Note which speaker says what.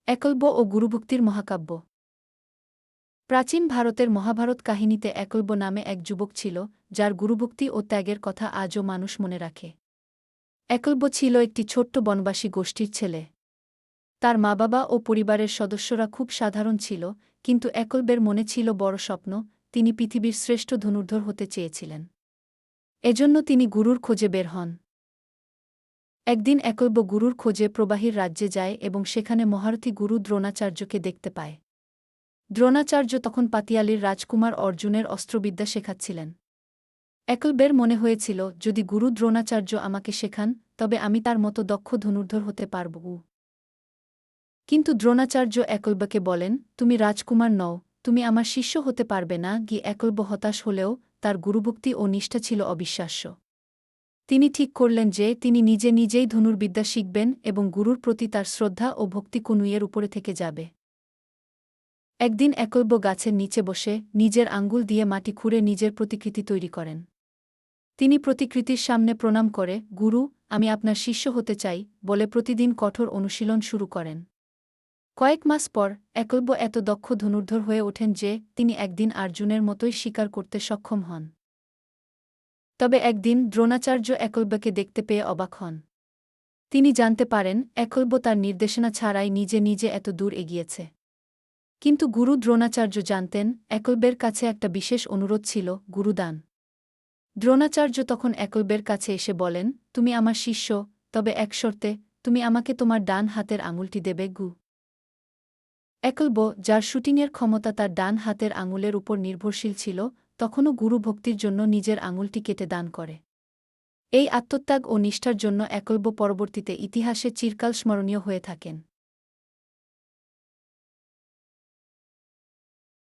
Speaker 1: একলব্য ও গুরুভক্তির মহাকাব্য। প্রাচীন ভারতের মহাভারত কাহিনীতে একলব্য নামে এক যুবক ছিল, যার গুরুভক্তি ও ত্যাগের কথা আজও মানুষ মনে রাখে। একলব্য ছিল একটি ছোট্ট বনবাসী গোষ্ঠীর ছেলে। তার মা-বাবা ও পরিবারের সদস্যরা খুব সাধারণ ছিল, কিন্তু একলব্যের মনে ছিল বড় স্বপ্ন। তিনি পৃথিবীর শ্রেষ্ঠ ধনুর্ধর হতে চেয়েছিলেন। এজন্য তিনি গুরুর খোঁজে বের হন। একদিন একলব্য গুরুর খোঁজে প্রবাহীর রাজ্যে যায় এবং সেখানে মহারথী গুরু দ্রোণাচার্যকে দেখতে পায়। দ্রোণাচার্য তখন পাতিয়ালির রাজকুমার অর্জুনের অস্ত্রবিদ্যা শেখাচ্ছিলেন। একলব্যের মনে হয়েছিল, যদি গুরু দ্রোণাচার্য আমাকে শেখান, তবে আমি তার মতো দক্ষ ধনুর্ধর হতে পারব। কিন্তু দ্রোণাচার্য একলব্যকে বলেন, তুমি রাজকুমার নও, তুমি আমার শিষ্য হতে পারবে না। একলব্য হতাশ হলেও তার গুরুভক্তি ও নিষ্ঠা ছিল অবিশ্বাস্য। তিনি ঠিক করলেন যে তিনি নিজেই ধনুর্বিদ্যা শিখবেন এবং গুরুর প্রতি তার শ্রদ্ধা ও ভক্তি কনুইয়ের উপরে থেকে যাবে। একদিন একলব্য গাছের নিচে বসে নিজের আঙ্গুল দিয়ে মাটি খুঁড়ে নিজের প্রতিকৃতি তৈরি করেন। তিনি প্রতিকৃতির সামনে প্রণাম করে, গুরু, আমি আপনার শিষ্য হতে চাই, বলে প্রতিদিন কঠোর অনুশীলন শুরু করেন। কয়েক মাস পর একলব্য এত দক্ষ ধনুর্ধর হয়ে ওঠেন যে তিনি একদিন অর্জুনের মতোই শিকার করতে সক্ষম হন। তবে একদিন দ্রোণাচার্য একলব্যকে দেখতে পেয়ে অবাক হন। তিনি জানতে পারেন একলব্য তার নির্দেশনা ছাড়াই নিজে এত দূর এগিয়েছে। কিন্তু গুরু দ্রোণাচার্য জানতেন, একলব্যের কাছে একটা বিশেষ অনুরোধ ছিল, গুরুদান। দ্রোণাচার্য তখন একলব্যের কাছে এসে বলেন, তুমি আমার শিষ্য, তবে এক শর্তে, তুমি আমাকে তোমার ডান হাতের আঙুলটি দেবে। একলব্য, যার শুটিংয়ের ক্ষমতা তার ডান হাতের আঙুলের উপর নির্ভরশীল ছিল, তখনও গুরু ভক্তির জন্য নিজের আঙুলটি কেটে দান করে। এই আত্মত্যাগ ও নিষ্ঠার জন্য একলব্য পরবর্তীতে ইতিহাসে চিরকাল স্মরণীয় হয়ে থাকেন।